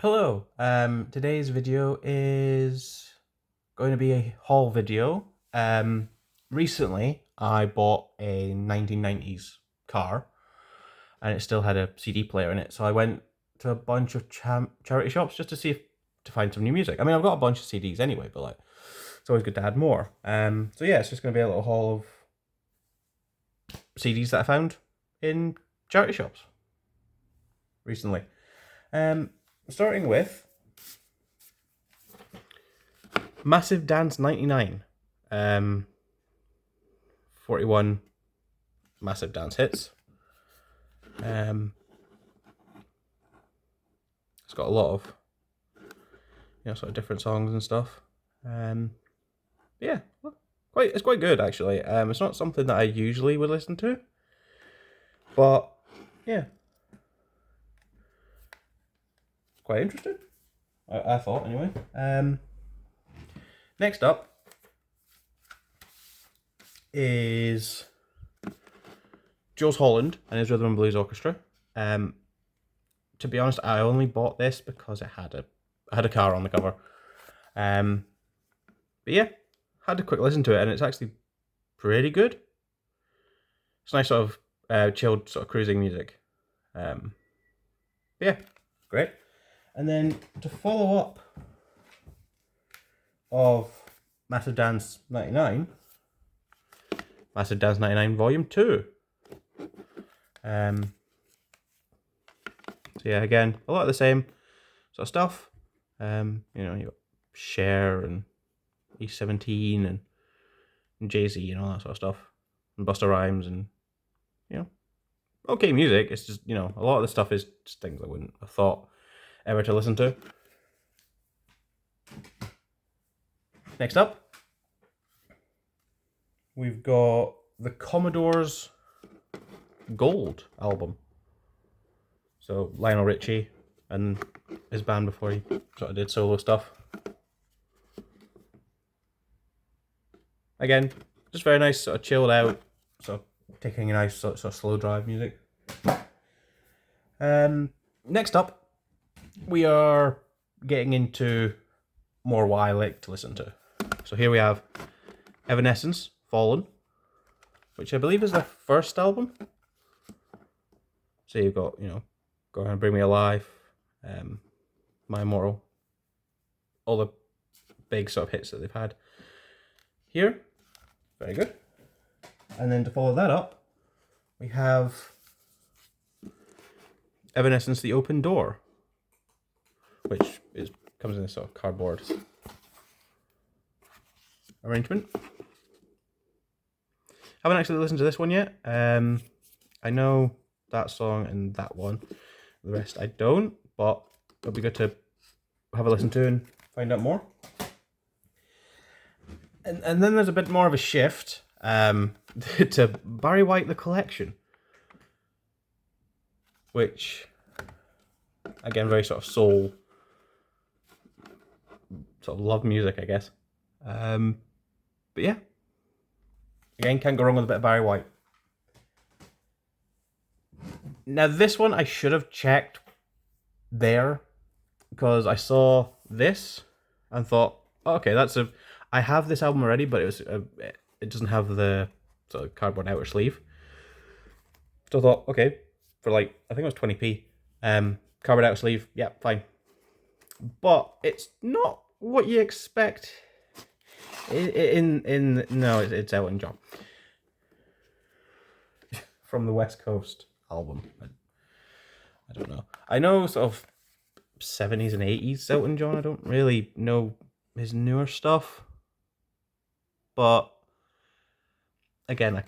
Hello, today's video is going to be a haul video. Recently I bought a 1990s car and it still had a CD player in it, so I went to a bunch of charity shops just to see if to find some new music. I mean, I've got a bunch of CDs anyway, but like, it's always good to add more. So yeah, it's just going to be a little haul of CDs that I found in charity shops recently. Starting with Massive Dance 99. 41 Massive Dance hits. It's got a lot of, sort of different songs and stuff. Yeah, it's quite good actually. It's not something that I usually would listen to, but yeah, it's quite interesting. I thought anyway. Next up is Jools Holland and his Rhythm and Blues Orchestra. To be honest, I only bought this because it had a car on the cover. But yeah, had a quick listen to it, and it's actually pretty good. It's nice sort of chilled sort of cruising music. Yeah, great. And then to follow up of Massive Dance 99, Massive Dance 99 Volume 2. So yeah, again, a lot of the same sort of stuff. You got Cher and E17 and Jay-Z and all that sort of stuff. And Busta Rhymes and, okay music. It's just, a lot of the stuff is just things I wouldn't have thought ever to listen to. Next up, we've got the Commodores Gold album. So Lionel Richie and his band before he sort of did solo stuff. Again, just very nice, sort of chilled out, sort of taking a nice sort of slow drive music. Next up, we are getting into more what I like to listen to. So here we have Evanescence, Fallen, which I believe is their first album. So you've got, Go Ahead and Bring Me Alive, My Immortal, all the big sort of hits that they've had here. Very good. And then to follow that up, we have Evanescence, The Open Door, which comes in a sort of cardboard arrangement. Haven't actually listened to this one yet. I know that song and that one. The rest I don't, but it'll be good to have a listen to and find out more. And then there's a bit more of a shift to Barry White The Collection, which, again, very sort of soul, sort of love music, I guess. But yeah, again, can't go wrong with a bit of Barry White. Now this one I should have checked there, because I saw this and thought, oh, okay, I have this album already, but it doesn't have the sort of cardboard outer sleeve. So I thought, okay, for I think it was 20p, cardboard outer sleeve, yeah, fine. But it's not what you expect. No, it's Elton John from the West Coast album. I don't know. I know sort of 70s and 80s Elton John. I don't really know his newer stuff, but again,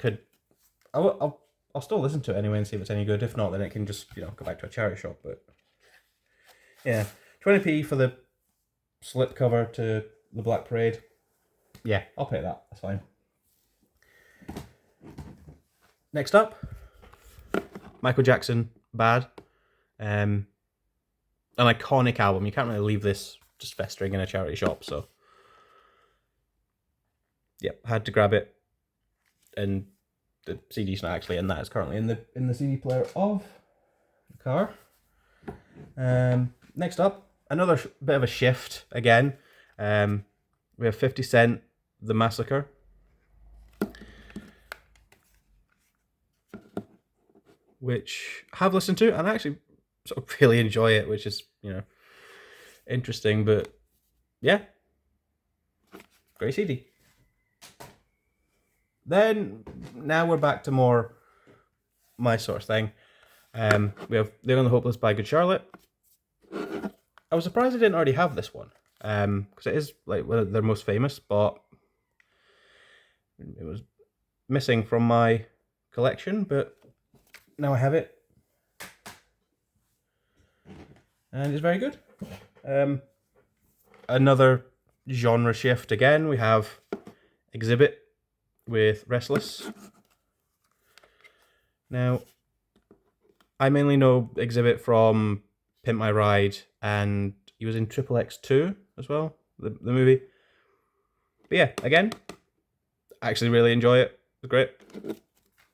I'll still listen to it anyway and see if it's any good. If not, then it can just go back to a charity shop. But yeah, 20p for the slip cover to the Black Parade. Yeah, I'll pay that. That's fine. Next up, Michael Jackson, Bad. An iconic album. You can't really leave this just festering in a charity shop. So, yep, had to grab it. And the CD's not actually in that. It's currently in the CD player of the car. Next up, another bit of a shift again. We have 50 Cent, The Massacre. Which I have listened to and I actually sort of really enjoy it, which is, you know, interesting, but yeah. Great CD. Then, now we're back to more my sort of thing. We have The Young and the Hopeless by Good Charlotte. I was surprised I didn't already have this one, because it is like one of their most famous, but it was missing from my collection, but now I have it. And it's very good. Another genre shift again. We have Exhibit with Restless. Now, I mainly know Exhibit from Pimp My Ride, and he was in Triple X2 as well, the movie. But yeah, again, I actually really enjoy it. It's great.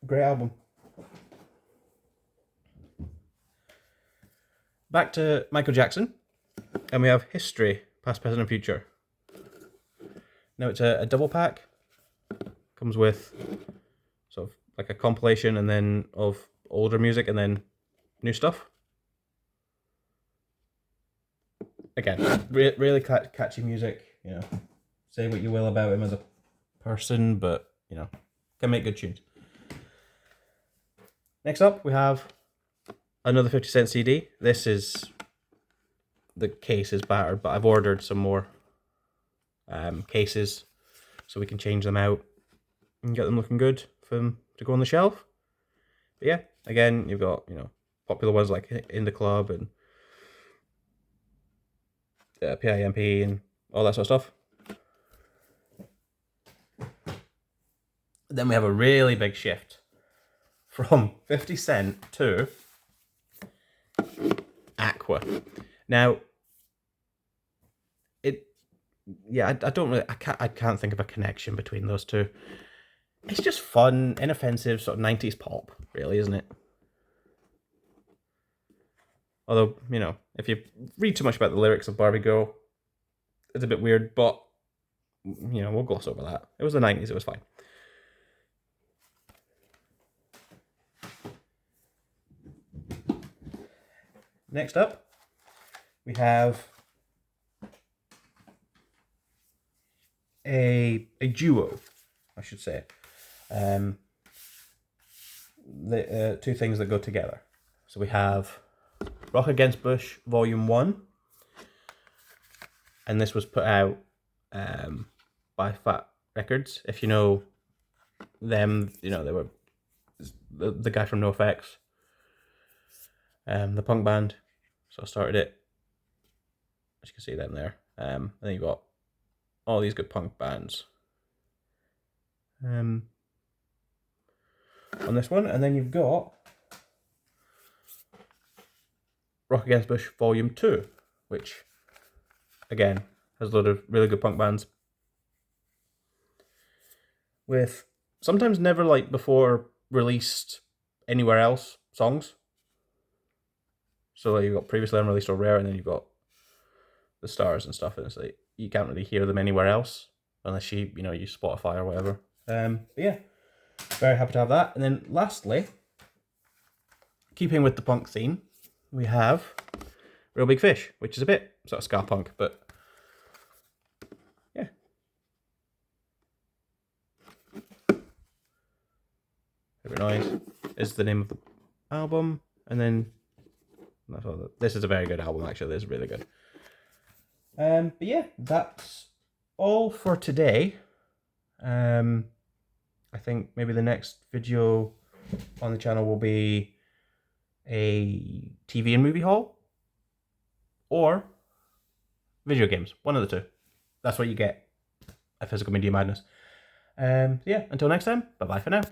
Great album. Back to Michael Jackson, and we have History, Past, Present and Future. Now it's a double pack. Comes with sort of like a compilation and then of older music and then new stuff. Again, really catchy music, you know. Say what you will about him as a person, but, you know, can make good tunes. Next up, we have another 50 Cent CD. This is, the case is battered, but I've ordered some more cases so we can change them out and get them looking good for them to go on the shelf. But yeah, again, you've got, you know, popular ones like In the Club and PIMP and all that sort of stuff. Then we have a really big shift from 50 Cent to Aqua. Now, I can't think of a connection between those two. It's just fun, inoffensive, sort of 90s pop, really, isn't it? Although, you know, if you read too much about the lyrics of Barbie Girl, it's a bit weird, but, you know, we'll gloss over that. It was the 90s, it was fine. Next up, we have a duo, I should say. The two things that go together. So we have Rock Against Bush Volume 1, and this was put out by Fat Records. If you know them, you know they were the guy from NoFX, the punk band. So I started it. As you can see them there. And then you've got all these good punk bands on this one, and then you've got Rock Against Bush Volume 2, which again has a lot of really good punk bands with sometimes never like before released anywhere else songs. So like, you've got previously unreleased or rare, and then you've got the stars and stuff, and it's like you can't really hear them anywhere else unless you use Spotify or whatever. But yeah, very happy to have that. And then lastly, keeping with the punk theme, we have Real Big Fish, which is a bit sort of ska punk, but yeah. Favorite Noise is the name of the album, and then that's all. This is a very good album, actually. This is really good. But yeah, that's all for today. I think maybe the next video on the channel will be a TV and movie haul or video games. One of the two. That's what you get at Physical Media Madness. Yeah, until next time, bye-bye for now.